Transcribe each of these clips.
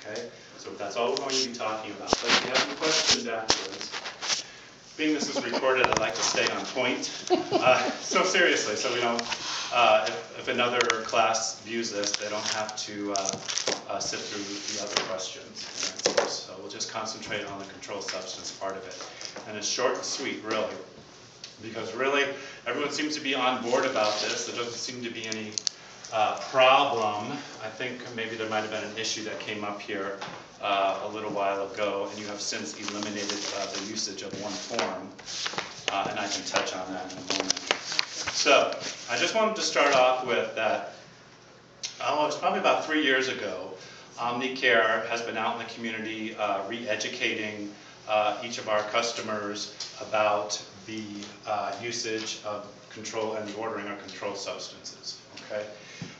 Okay, so that's all we're going to be talking about. So if you have any questions afterwards, being this is recorded, I'd like to stay on point. So seriously, so we don't, if another class views this, they don't have to sit through the other questions. So we'll just concentrate on the controlled substance part of it. And it's short and sweet, really, because really everyone seems to be on board about this. There doesn't seem to be any problem. I think maybe there might have been an issue that came up here a little while ago, and you have since eliminated the usage of one form, and I can touch on that in a moment. So I just wanted to start off with that, it was probably about 3 years ago, OmniCare has been out in the community re-educating each of our customers about the usage of control and the ordering of controlled substances. Okay?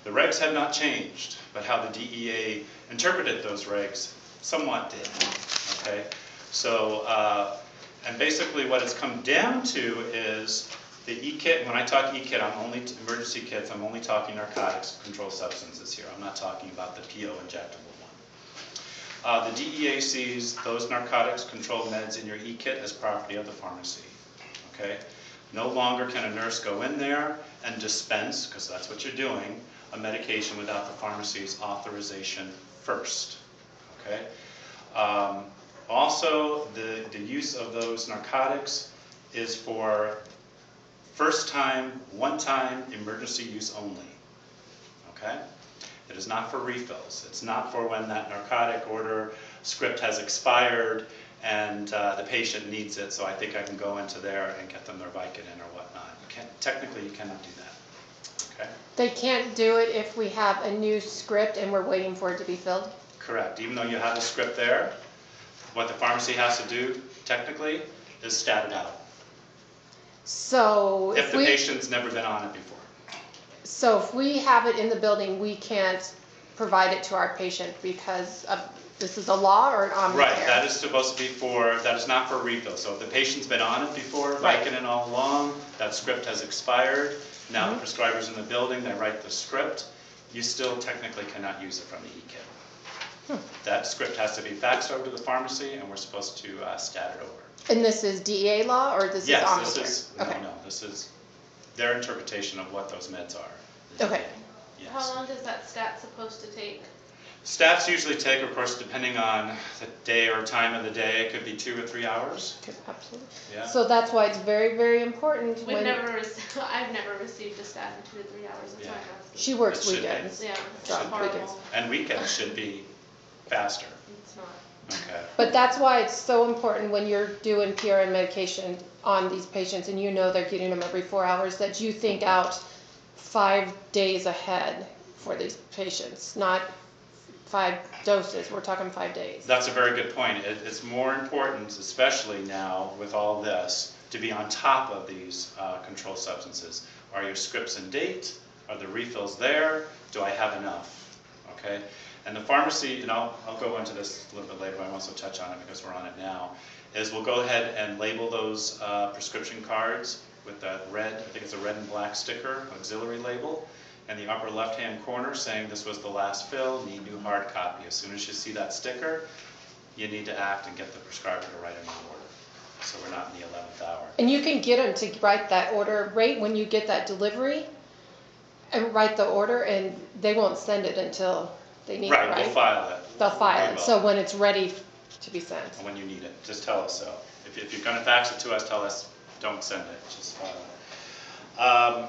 The regs have not changed, but how the DEA interpreted those regs somewhat did. Okay? So, and basically what it's come down to is the E-kit. When I talk E-kit, I'm only emergency kits. I'm only talking narcotics, controlled substances here. I'm not talking about the PO injectable one. The DEA sees those narcotics controlled meds in your E-kit as property of the pharmacy. Okay? No longer can a nurse go in there and dispense, because that's what you're doing, a medication without the pharmacy's authorization first. Okay? Also, the use of those narcotics is for first time, one time, emergency use only. Okay? It is not for refills. It's not for when that narcotic order script has expired and the patient needs it, so I think I can go into there and get them their Vicodin or whatnot. Technically, you cannot do that. Okay? They can't do it if we have a new script and we're waiting for it to be filled? Correct. Even though you have a script there, what the pharmacy has to do, technically, is stat it out. So if the patient's never been on it before. So if we have it in the building, we can't provide it to our patient because of, this is a law or an OmniCare? Right, that is supposed to be for, that is not for refill. So if the patient's been on it before, Vicodin all along, that script has expired, now the prescriber's in the building, they write the script, you still technically cannot use it from the E-kit. That script has to be faxed over to the pharmacy, and we're supposed to stat it over. And this is DEA law, or this is OmniCare? Yes, this is, no, this is their interpretation of what those meds are. Okay. Yes. How long is that stat supposed to take? Stats usually take, of course, depending on the day or time of the day, it could be 2 or 3 hours. Absolutely. Yeah. So that's why it's very, very important. I've never received a stat in 2 to 3 hours. That's why I'm asking. She works weekends. Yeah, it's horrible. And weekends should be faster. It's not. Okay. But that's why it's so important when you're doing PRN medication on these patients and you know they're getting them every 4 hours, that you think out 5 days ahead for these patients, not 5 doses. We're talking 5 days. That's a very good point. It's more important, especially now with all this, to be on top of these controlled substances. Are your scripts in date? Are the refills there? Do I have enough? Okay. And the pharmacy, and I'll go into this a little bit later, but I want to touch on it because we're on it now, is we'll go ahead and label those prescription cards with that red, I think it's a red and black sticker, auxiliary label, in the upper left-hand corner saying this was the last fill, need new hard copy. As soon as you see that sticker, you need to act and get the prescriber to write a new order. So we're not in the 11th hour. And you can get them to write that order right when you get that delivery and write the order, and they won't send it until they need it, right? They'll file it. They'll file it. So when it's ready to be sent. And when you need it, just tell us so. If you're going to fax it to us, tell us don't send it, just file it.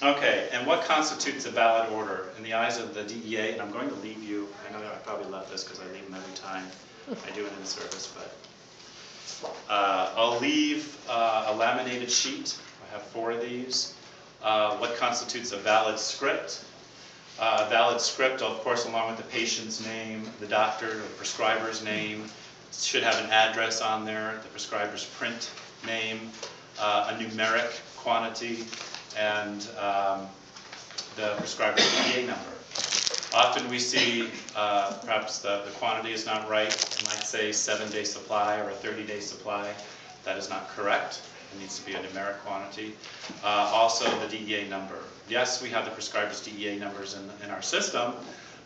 Okay, and what constitutes a valid order in the eyes of the DEA? And I'm going to leave you, I know I probably left this because I leave them every time I do an in-service, but I'll leave a laminated sheet. I have 4 of these. What constitutes a valid script? A valid script, of course, along with the patient's name, the doctor or prescriber's name, should have an address on there, the prescriber's print name, a numeric quantity, and the prescriber's DEA number. Often we see perhaps the quantity is not right. It might say 7-day supply or a 30-day supply. That is not correct. It needs to be a numeric quantity. Also the DEA number. Yes, we have the prescriber's DEA numbers in our system,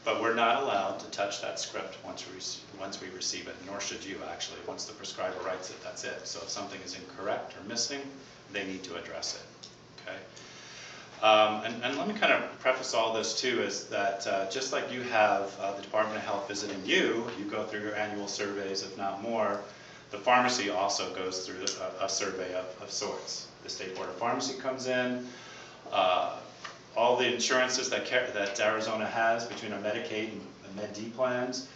But we're not allowed to touch that script once we receive it, nor should you actually. Once the prescriber writes it, that's it. So if something is incorrect or missing, they need to address it. Okay. And let me kind of preface all this too, is that just like you have the Department of Health visiting you, you go through your annual surveys, if not more, the pharmacy also goes through a survey of sorts. The State Board of Pharmacy comes in, all the insurances that Arizona has between our Medicaid and Med D plans,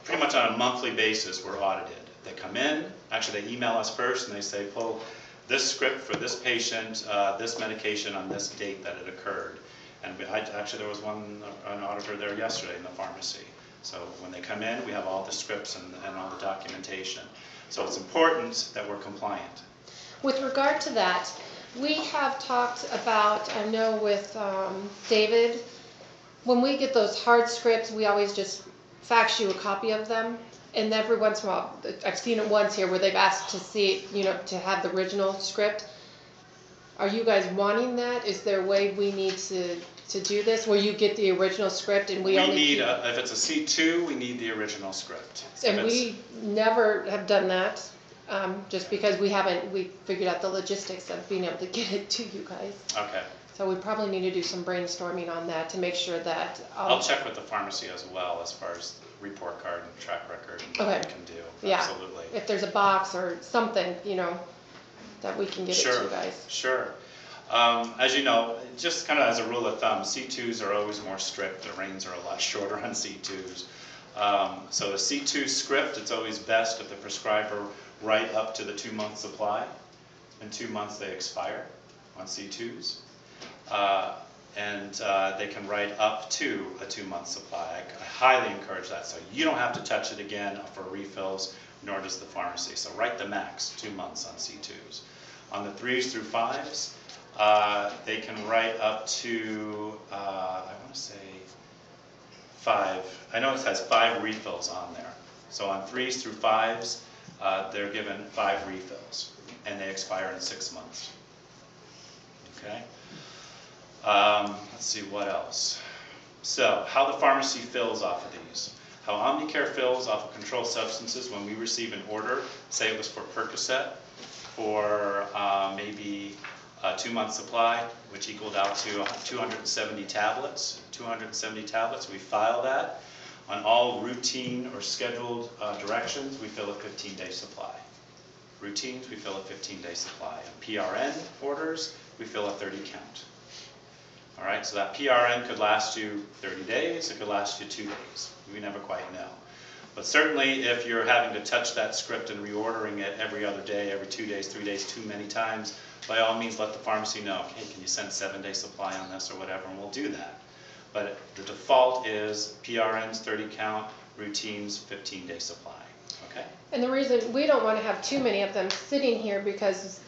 pretty much on a monthly basis we're audited. They come in, actually they email us first and they say, pull this script for this patient, this medication on this date that it occurred. And actually there was an auditor there yesterday in the pharmacy. So when they come in, we have all the scripts and all the documentation. So it's important that we're compliant. With regard to that, we have talked about, I know with David, when we get those hard scripts, we always just fax you a copy of them. And every once in a while, I've seen it once here where they've asked to see, to have the original script. Are you guys wanting that? Is there a way we need to do this where you get the original script and we only need, if it's a C2, we need the original script. And we never have done that, just because we figured out the logistics of being able to get it to you guys. Okay. So we probably need to do some brainstorming on that to make sure that. I'll check with the pharmacy as well as far as report card and track record and what we can do. Yeah. Absolutely. If there's a box or something, that we can get it to you guys. Sure. As you know, just kind of as a rule of thumb, C2s are always more strict. The reigns are a lot shorter on C2s. So a C2 script, it's always best if the prescriber write up to the 2-month supply. In 2 months they expire on C2s. And they can write up to a 2-month supply. I highly encourage that. So you don't have to touch it again for refills, nor does the pharmacy. So write the max, 2 months on C2s. On the 3s through 5s, they can write up to, I want to say 5. I know it has 5 refills on there. So on 3s through 5s, they're given 5 refills, and they expire in 6 months. Okay. Let's see what else. So, how the pharmacy fills off of these. How Omnicare fills off of controlled substances when we receive an order, say it was for Percocet, for maybe a 2-month supply, which equaled out to 270 tablets. 270 tablets, we file that. On all routine or scheduled directions, we fill a 15-day supply. Routines, we fill a 15-day supply. On PRN orders, we fill a 30 count. All right, so that PRN could last you 30 days, it could last you 2 days. We never quite know. But certainly if you're having to touch that script and reordering it every other day, every 2 days, 3 days, too many times, by all means let the pharmacy know, hey, can you send 7-day supply on this or whatever, and we'll do that. But the default is PRNs 30 count, routines 15-day supply. Okay? And the reason we don't want to have too many of them sitting here because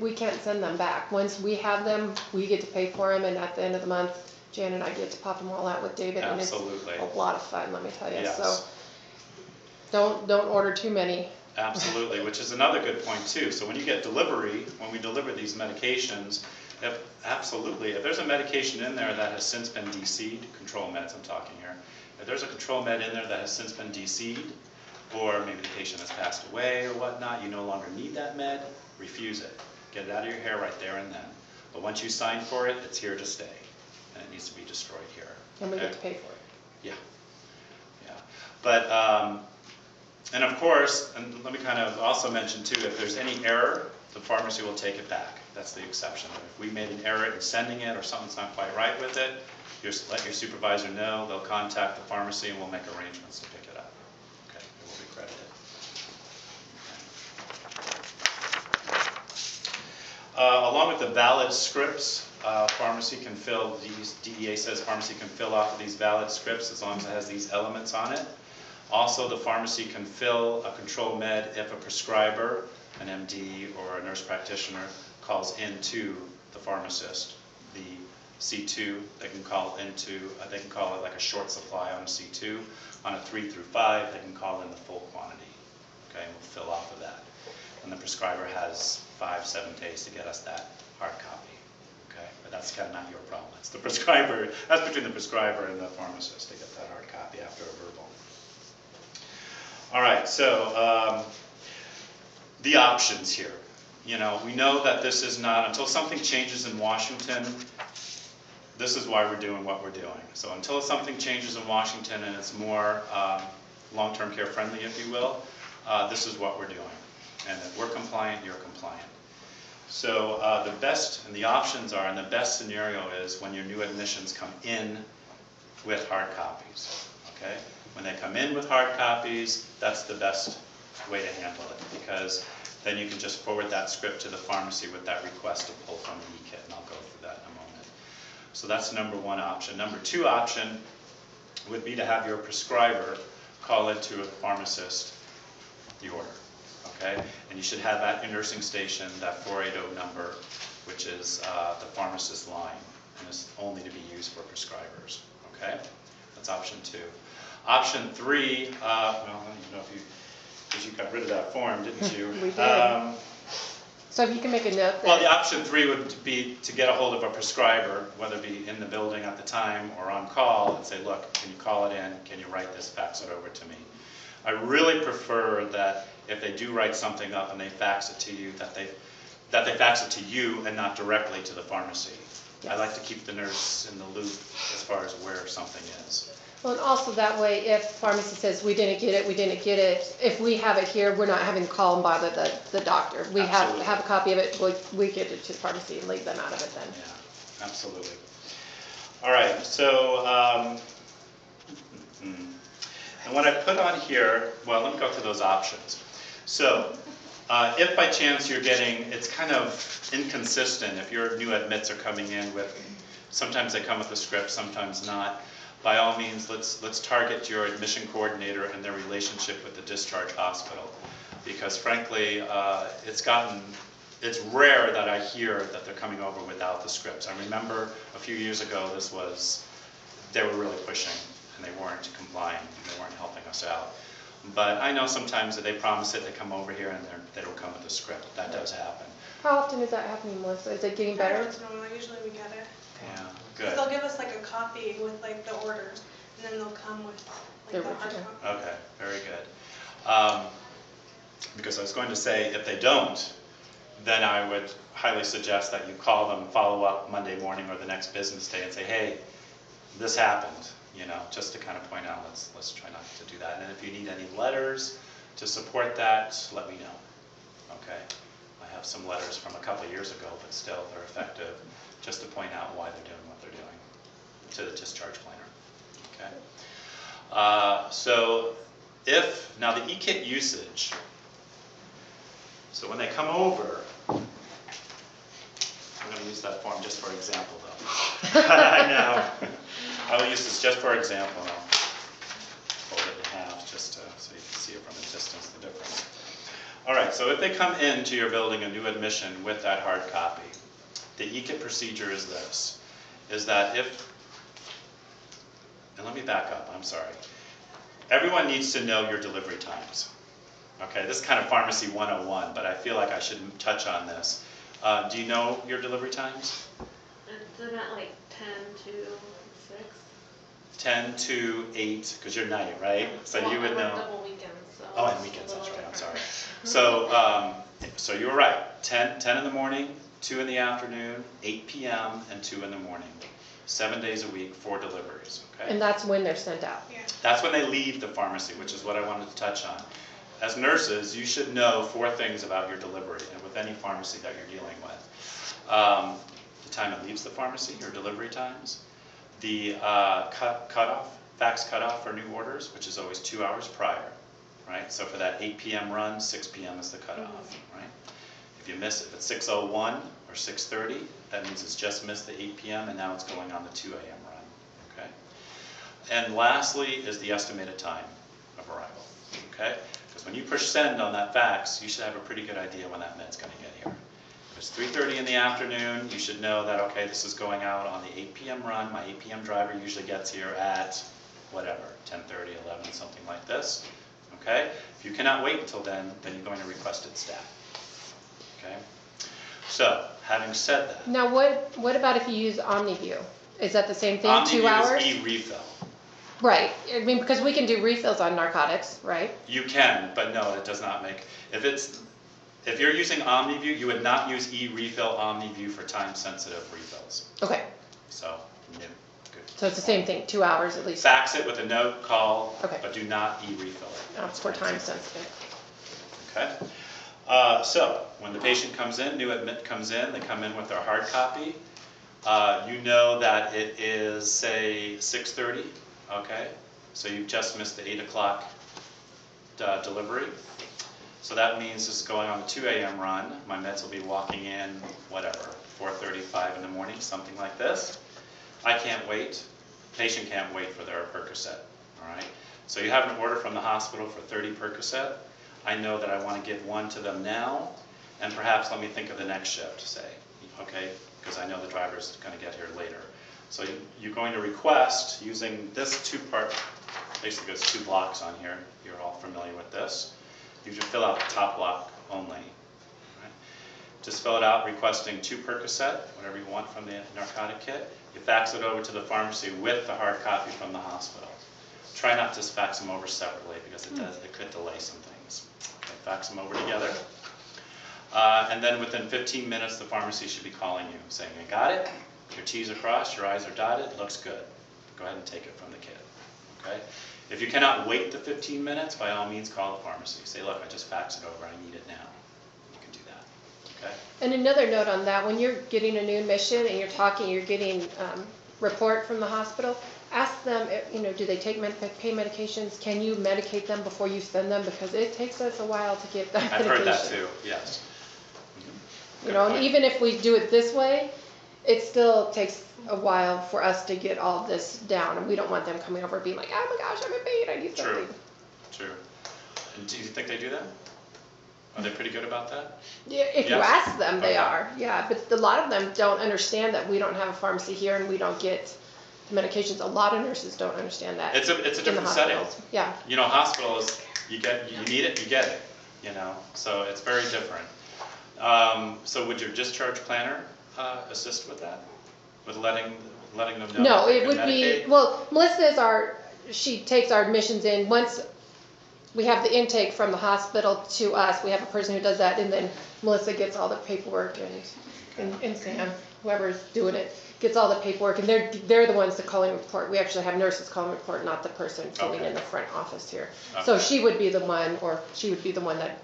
we can't send them back. Once we have them, we get to pay for them, and at the end of the month, Jan and I get to pop them all out with David. Absolutely. And it's a lot of fun, let me tell you. Yes. So don't order too many. Absolutely, which is another good point too. So when you get delivery, when we deliver these medications, if there's a medication in there that has since been DC'd, control meds I'm talking here, if there's a control med in there that has since been DC'd, or maybe the patient has passed away or whatnot, you no longer need that med, refuse it. Get it out of your hair right there and then. But once you sign for it, it's here to stay, and it needs to be destroyed here. And we get to pay for it. Yeah. Yeah. But, and of course, and let me kind of also mention too, if there's any error, the pharmacy will take it back. That's the exception. If we made an error in sending it or something's not quite right with it, just let your supervisor know. They'll contact the pharmacy and we'll make arrangements to pick it up. Okay, it will be credited. Along with the valid scripts, pharmacy can fill these, DEA says pharmacy can fill off of these valid scripts as long as it has these elements on it. Also, the pharmacy can fill a control med if a prescriber, an MD or a nurse practitioner, calls into the pharmacist. The C2, they can call it like a short supply on a C2. On a 3 through 5, they can call in the full quantity. Okay, and we'll fill off of that. And the prescriber has 5-7 days to get us that hard copy. Okay, but that's kind of not your problem. It's the prescriber, that's between the prescriber and the pharmacist to get that hard copy after a verbal. All right, so the options here. You know, we know that this is not, until something changes in Washington, this is why we're doing what we're doing. So until something changes in Washington and it's more long-term care friendly, if you will, this is what we're doing. And if we're compliant, you're compliant. So the best, and the options are, and the best scenario is when your new admissions come in with hard copies, okay? When they come in with hard copies, that's the best way to handle it, because then you can just forward that script to the pharmacy with that request to pull from the e-kit, and I'll go through that in a moment. So that's number one option. Number two option would be to have your prescriber call into a pharmacist the order, okay? And you should have at your nursing station that 480 number, which is the pharmacist line, and is only to be used for prescribers, okay? That's option two. Option three, well, I don't even know if you, because you got rid of that form, didn't you? We did. So if you can make a note that... Well, the option three would be to get a hold of a prescriber, whether it be in the building at the time or on call, and say, look, can you call it in? Can you write this, fax it over to me? I really prefer that if they do write something up and they fax it to you, that they fax it to you and not directly to the pharmacy. Yes. I like to keep the nurse in the loop as far as where something is. Well, and also that way, if pharmacy says, we didn't get it, if we have it here, we're not having to call and bother the doctor. We Absolutely. have a copy of it, we get it to the pharmacy and leave them out of it then. Yeah, absolutely. All right, so, and what I put on here, well, let me go through those options. So, if by chance you're getting, it's kind of inconsistent, if your new admits are coming in with, sometimes they come with a script, sometimes not. By all means, let's target your admission coordinator and their relationship with the discharge hospital, because frankly, it's rare that I hear that they're coming over without the scripts. I remember a few years ago, they were really pushing, and they weren't complying, and they weren't helping us out. But I know sometimes that they promise it, they come over here and they don't come with a script. That does happen. How often is that happening, Melissa? Is it getting better? It's normal. Usually we get it. Yeah, Because good. they'll give us like a copy with like the orders, and then they'll come with like the hard copy. Okay, very good. Because I was going to say, if they don't, then I would highly suggest that you call them, follow up Monday morning or the next business day and say, hey, this happened, you know, just to kind of point out, let's try not to do that. And if you need any letters to support that, let me know, okay? I have some letters from a couple of years ago, but still they're effective, just to point out why they're doing what they're doing to the discharge planner, okay? So now the e-kit usage, so when they come over, I'm going to use that form just for example though. I know. I will use this just for example. I'll fold it in half just so you can see it from a distance, the difference. All right, so if they come into your building, a new admission with that hard copy, the e-kit procedure is this, is that and let me back up, I'm sorry. Everyone needs to know your delivery times. Okay, this is kind of pharmacy 101, but I feel like I should touch on this. Do you know your delivery times? Isn't that like 10 to 6? 10 to 8, because you're night, right? So well, you would I work know. double weekends, so Oh, and it's weekends, a that's little right, I'm different. sorry. So you were right, 10 in the morning, 2 in the afternoon, 8 p.m., and 2 in the morning. 7 days a week, 4 deliveries, okay? And that's when they're sent out. Yeah. That's when they leave the pharmacy, which is what I wanted to touch on. As nurses, you should know 4 things about your delivery, and with any pharmacy that you're dealing with. The time it leaves the pharmacy, your delivery times. The fax cutoff for new orders, which is always 2 hours prior, right? So for that 8 p.m. run, 6 p.m. is the cutoff, right? If you miss it, if it's 6:01 or 6:30, that means it's just missed the 8 p.m. and now it's going on the 2 a.m. run, okay? And lastly is the estimated time of arrival, okay? Because when you push send on that fax, you should have a pretty good idea when that med's going to get here. If it's 3:30 in the afternoon, you should know that, okay, this is going out on the 8 p.m. run. My 8 p.m. driver usually gets here at whatever, 10:30, 11, something like this, okay? If you cannot wait until then you're going to requested staff, okay? So Having said that, Now, what about if you use OmniView? Is that the same thing, 2 OmniView hours? is e-refill. Right, I mean, because we can do refills on narcotics, right? You can, but no, it does not make, if you're using OmniView, you would not use e-refill OmniView for time-sensitive refills. Okay, So, no, good. so it's the same thing, 2 hours at least. Fax it with a note, call, Okay. but do not e-refill it. That's for time sensitive. Okay. So, when the patient comes in, new admit comes in, they come in with their hard copy. You know that it is, say, 6:30, okay? So you've just missed the 8 o'clock delivery. So that means this is going on a 2 a.m. run. My meds will be walking in, whatever, 4:35 in the morning, something like this. I can't wait. Patient can't wait for their Percocet, all right? So you have an order from the hospital for 30 Percocet. I know that I want to give one to them now, and perhaps let me think of the next shift, say, okay, because I know the driver's going to get here later. So you're going to request, using this two-part, basically there's 2 blocks on here, you're all familiar with this. You should fill out the top block only. Right? Just fill it out requesting 2 Percocet, whatever you want from the narcotic kit. You fax it over to the pharmacy with the hard copy from the hospital. Try not to fax them over separately because it could delay some things. Okay, fax them over together. And then within 15 minutes, the pharmacy should be calling you, saying, "I got it, your T's are crossed, your I's are dotted, looks good. Go ahead and take it from the kid." Okay? If you cannot wait the 15 minutes, by all means call the pharmacy. Say, "Look, I just faxed it over, I need it now." You can do that. Okay? And another note on that, when you're getting a new admission and you're getting report from the hospital, ask them, do they take pain medications? Can you medicate them before you send them? Because it takes us a while to get that medication. I've heard that too, yes. You know, and even if we do it this way, it still takes a while for us to get all this down, and we don't want them coming over being like, "Oh my gosh, I'm in pain, I need something." True. And do you think they do that? Are they pretty good about that? Yeah, if you Yes? ask them, they Okay. are. Yeah, but a lot of them don't understand that we don't have a pharmacy here and we don't get the medications. A lot of nurses don't understand that. It's a in the different setting. hospitals. Yeah. You know, hospitals, you need it, you get it, so it's very different. So would your discharge planner assist with that? With letting them know? No, that it you would can be, medicate? well, Melissa she takes our admissions in. Once we have the intake from the hospital to us, we have a person who does that, and then Melissa gets all the paperwork, and Sam, whoever's doing it, gets all the paperwork, and they're the ones that call and report. We actually have nurses call and report, not the person sitting in the front office here. So Okay. she would be the one, or she would be the one that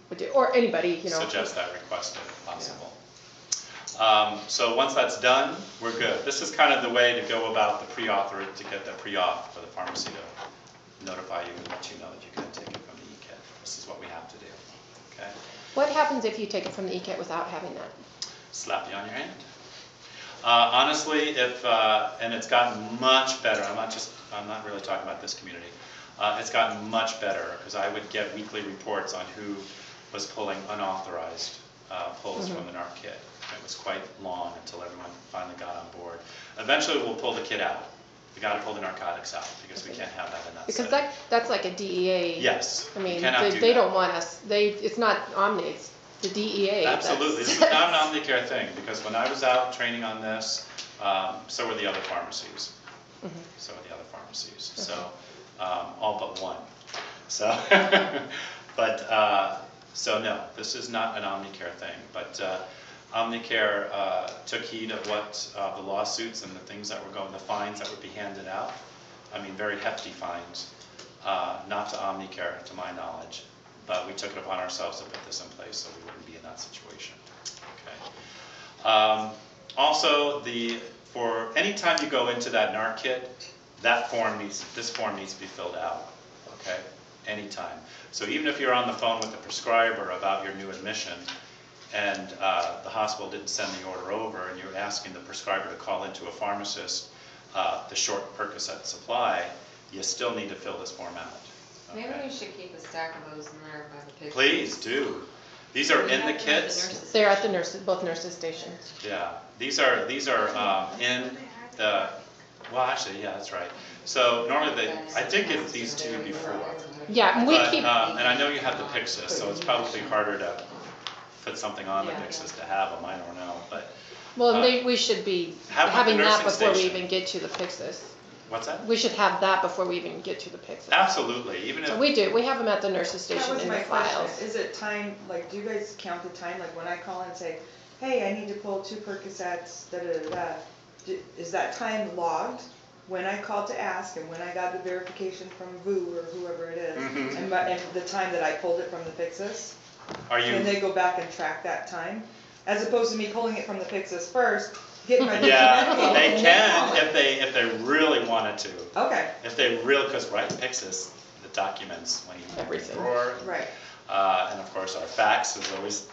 would do, or anybody, Suggest that request if possible. So once that's done, we're good. This is kind of the way to go about the pre-auth, or to get the pre-auth for the pharmacy to notify you and let you know that you can take it from the e-kit. This is what we have to do. Okay? What happens if you take it from the e-kit without having that? Slap you on your hand. Honestly, and it's gotten much better. I'm not really talking about this community. It's gotten much better because I would get weekly reports on who was pulling unauthorized pulls from the NARC kit. It was quite long until everyone finally got on board. Eventually, we'll pull the kit out. We got to pull the narcotics out because we can't have that in that Because setting. that's like a DEA. Yes. I mean, you cannot do they that. don't want us. It's not Omni. It's the DEA. Absolutely. This is not an Omnicare thing, because when I was out training on this, so were the other pharmacies. So were the other pharmacies. So, all but one. So, so no, this is not an Omnicare thing. But Omnicare took heed of what the lawsuits and the things that were the fines that would be handed out. I mean, very hefty fines, not to Omnicare, to my knowledge. But we took it upon ourselves to put this in place so we wouldn't be in that situation. Okay. Also, for any time you go into that NARC kit, this form needs to be filled out. Okay, anytime. So even if you're on the phone with the prescriber about your new admission, and the hospital didn't send the order over, and you're asking the prescriber to call into a pharmacist the short Percocet supply, you still need to fill this form out. Maybe Okay. we should keep a stack of those in there by the pictures. Please do. These are in the kits. They're at both nurses' stations. Yeah, these are in the. Well, actually, yeah, that's right. So normally I did give these to you before, Yeah, we but keep. and I know you have the Pyxis, so it's probably harder to put something on the Yeah. Pyxis to have them, I don't know, but, Well, Uh, we should be have them at the having that nursing before we station. even get to the Pyxis. what's that? We should have that before we even get to the Pyxis. Absolutely, even So if, we do, we have them at the nurse's That station was in the my question. files. Is it time, like, do you guys count the time? Like, when I call and say, hey, I need to pull 2 Percocets, da-da-da-da, is that time logged? When I called to ask and when I got the verification from VU or whoever it is, Mhm. and the time that I pulled it from the Pyxis? are Can you, they go back and track that time? As opposed to me pulling it from the Pyxis first, getting my. yeah, medication, they and then can calling. if they really wanted to. Okay, If they really, because right, Pyxis, the documents when you open the Everything. drawer. right, And of course, our fax is always,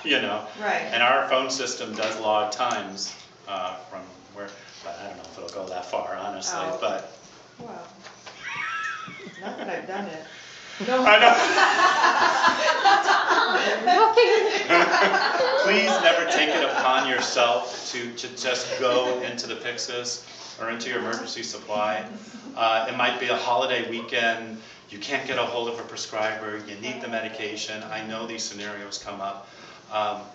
you know. right. And our phone system does log times from where, but I don't know if it'll go that far, honestly, Oh. but. Well, not that I've done it. I know. Okay. Please never take it upon yourself to just go into the Pyxis or into your emergency supply. It might be a holiday weekend, you can't get a hold of a prescriber, you need the medication. I know these scenarios come up,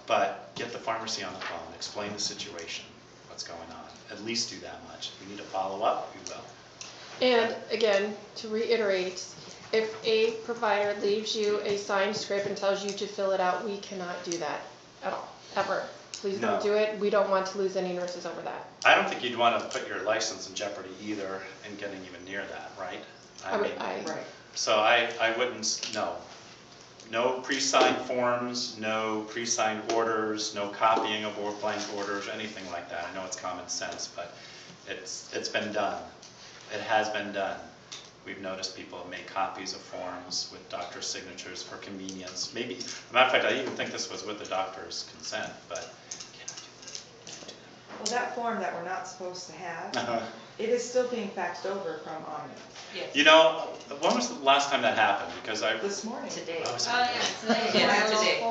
but get the pharmacy on the phone, explain the situation, what's going on. At least do that much. If we need to follow up, we will. And again, to reiterate, if a provider leaves you a signed script and tells you to fill it out, we cannot do that at all, ever. Please No. don't do it. We don't want to lose any nurses over that. I don't think you'd want to put your license in jeopardy either in getting even near that, right? Right. So I wouldn't, no. No pre-signed forms, no pre-signed orders, no copying of blank orders, anything like that. I know it's common sense, but it's been done. It has been done. We've noticed people have made copies of forms with doctor's signatures for convenience. Maybe, as a matter of fact, I even think this was with the doctor's consent, but. Well, that form that we're not supposed to have, Uh-huh. it is still being faxed over from Omni Yes. You know, when was the last time that happened? Because I. this morning. Today. Oh, was it- today. Yes, today.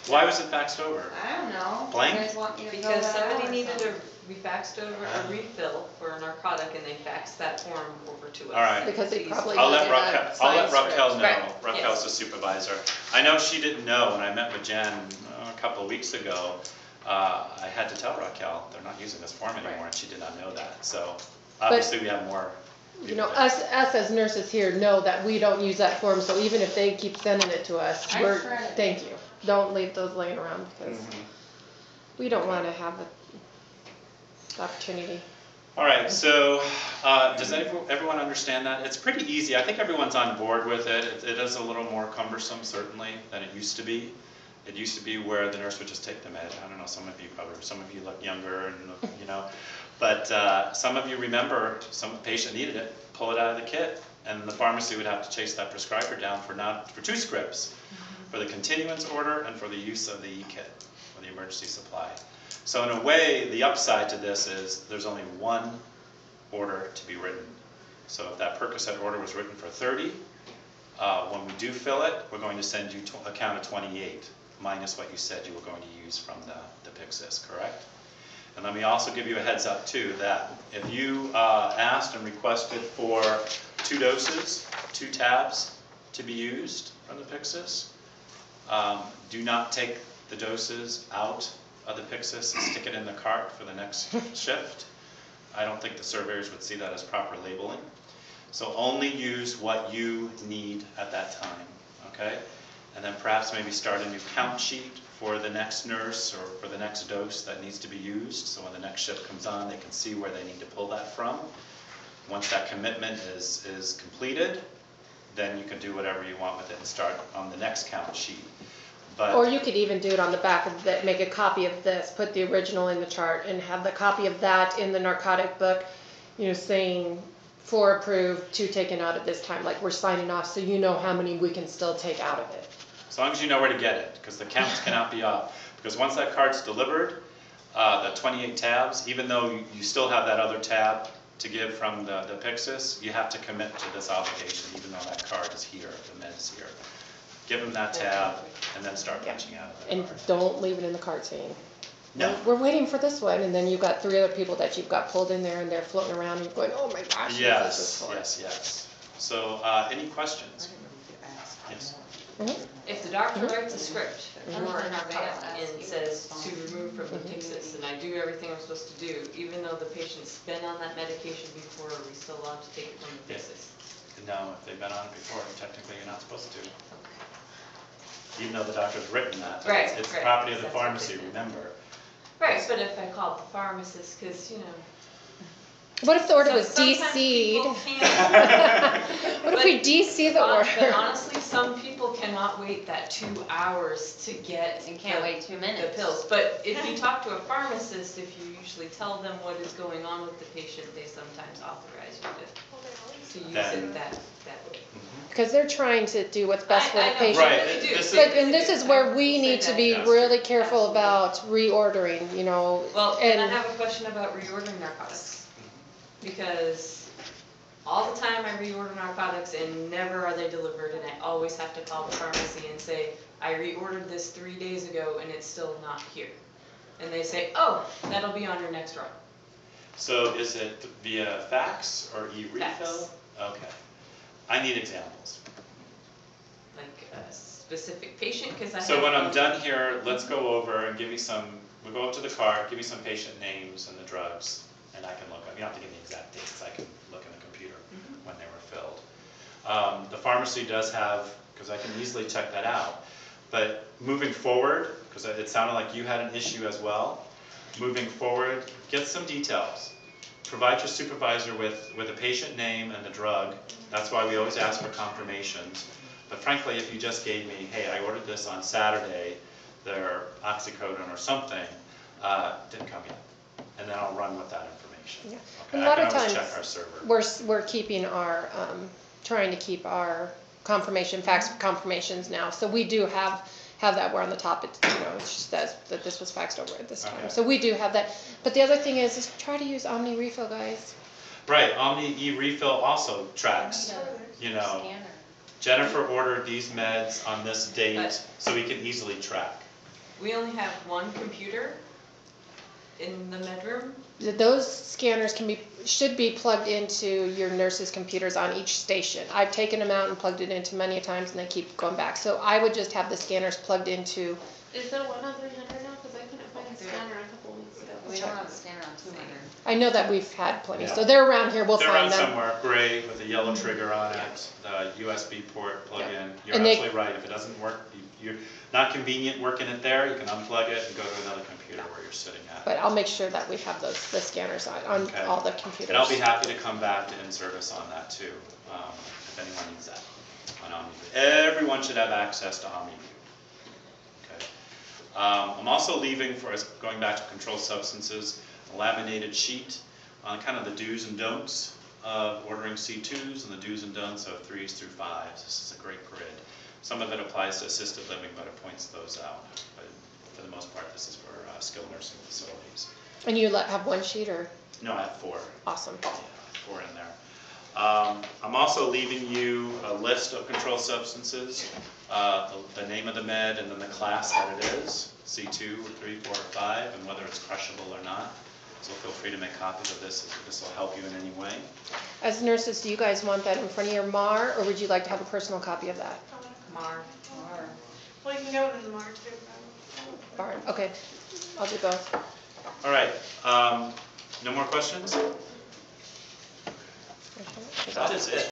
Why was it faxed over? I don't know. Blank? You guys want me to fill Because that out somebody or needed something? we faxed over a refill for a narcotic and they faxed that form over to us. All right. Because they Please. probably I'll let needed a Raquel, I'll let signed Raquel script. know. Right. Raquel's Yes. the supervisor. I know she didn't know when I met with Jen a couple of weeks ago. I had to tell Raquel, they're not using this form anymore, and she did not know that. So obviously we have more. You know, people that- us as nurses here know that we don't use that form, so even if they keep sending it to us, I we're, tried it. thank you. Don't leave those laying around because Mhm. we don't want to have the opportunity. All right, so does everyone understand that? It's pretty easy. I think everyone's on board with it. It is a little more cumbersome, certainly, than it used to be. It used to be where the nurse would just take the med. I don't know, some of you look younger, and you know, but some of you remember some patient needed it, pull it out of the kit, and the pharmacy would have to chase that prescriber down for 2 scripts, for the continuance order and for the use of the e-kit, or the emergency supply. So in a way, the upside to this is there's only one order to be written. So if that Percocet order was written for 30, when we do fill it, we're going to send you a count of 28, minus what you said you were going to use from the Pyxis, correct? And let me also give you a heads up too, that if you asked and requested for 2 doses, 2 tabs to be used from the Pyxis, do not take the doses out of the Pyxis and stick it in the cart for the next shift. I don't think the surveyors would see that as proper labeling. So only use what you need at that time, okay? And then perhaps maybe start a new count sheet for the next nurse or for the next dose that needs to be used. So when the next shift comes on, they can see where they need to pull that from. Once that commitment is completed, then you can do whatever you want with it and start on the next count sheet. But Or you could even do it on the back of that, make a copy of this, put the original in the chart, and have the copy of that in the narcotic book, you know, saying 4 approved, 2 taken out at this time, like we're signing off, so you know how many we can still take out of it. as long as you know where to get it, because the counts cannot be off. Because once that card's delivered, the 28 tabs, even though you still have that other tab to give from the Pyxis, you have to commit to this obligation, even though that card is here, the med's here. Give them that tab, and then start punching out of And the card. don't leave it in the cart saying, No. we're waiting for this one, and then you've got 3 other people that you've got pulled in there, and they're floating around, and you're going, oh my gosh, what's this Yes, for? yes, yes. So, any questions? I didn't know we could ask. Yes. If the doctor writes a script Mhm. for a narcotic Mhm. and says to remove from the Pyxis, and I do everything I'm supposed to do, even though the patient's been on that medication before, are we still allowed to take it from the Pyxis? No, if they've been on it before, technically you're not supposed to. Even though the doctor's written that, but it's Right, property of the that's what pharmacy, they said. remember. Right, but if I called the pharmacist, because, What if the order so was sometimes people DC'd? can't. What if we DC the But order? honestly, some people cannot wait that 2 hours to get You can't wait 2 minutes. the pills. But if you talk to a pharmacist, if you usually tell them what is going on with the patient, they sometimes authorize you to use it that way. Because they're trying to do what's best for the I know, patient. Right, they really do. this is- But, and this is where I we will need say to be that. really careful Absolutely. about reordering, you know. Well, and I And have a question about reordering narcotics. Because all the time I reorder narcotics and never are they delivered, and I always have to call the pharmacy and say, I reordered this 3 days ago and it's still not here. And they say, oh, that'll be on your next run. So is it via fax or e-refill? Fax. Okay. I need examples. Like a specific patient, because I have. So when I'm done here, let's go over and give me some, we'll go up to the cart, give me some patient names and the drugs, and I can look, you don't have to give me exact dates, I can look in the computer when they were filled. The pharmacy does have, because I can easily check that out, but moving forward, because it sounded like you had an issue as well, moving forward, get some details. Provide your supervisor with a patient name and the drug. That's why we always ask for confirmations. But frankly, if you just gave me, hey, I ordered this on Saturday, their oxycodone or something, didn't come yet. And then I'll run with that information. Yeah. Okay, A lot I of can always times check our server. we're keeping our, trying to keep our fax confirmations now. So we do have that where on the top it, it says that this was faxed over at this time. Okay. So we do have that. But the other thing is try to use Omni Refill, guys. Right, Omni e-refill also tracks, Scanner. Jennifer ordered these meds on this date, But- so we can easily track. We only have one computer in the medroom. Those scanners should be plugged into your nurse's computers on each station. I've taken them out and plugged it into many times and they keep going back. So I would just have the scanners plugged into. Is there one on 300 now? Because I couldn't find a scanner a couple weeks ago. We don't have a scanner on 200. I know that we've had plenty, Yeah. so they're around here. We'll They're find around them. somewhere, gray with a yellow trigger on it, the USB port plug Yeah. in. You're And they- absolutely right, if it doesn't work, you're not convenient working it there, you can unplug it and go to another computer where you're sitting at. But I'll make sure that we have the scanners on Okay. all the computers. And I'll be happy to come back to in-service on that too, if anyone needs that on OmniView. Everyone should have access to OmniView. Okay. I'm also leaving going back to controlled substances, a laminated sheet on kind of the do's and don'ts of ordering C2s and the do's and don'ts of 3s through 5s. This is a great grid. Some of it applies to assisted living, but it points those out. But for the most part, this is for skilled nursing facilities. And you have one sheet or? No, I have 4. Awesome. Yeah, 4 in there. I'm also leaving you a list of controlled substances, the name of the med and then the class that it is, C2 or 3, 4, or 5, and whether it's crushable or not. So feel free to make copies of this if this will help you in any way. As nurses, do you guys want that in front of your MAR, or would you like to have a personal copy of that? Mar. Well, you can go in the MAR too. Barn. Okay, I'll do both. All right, no more questions? That is it.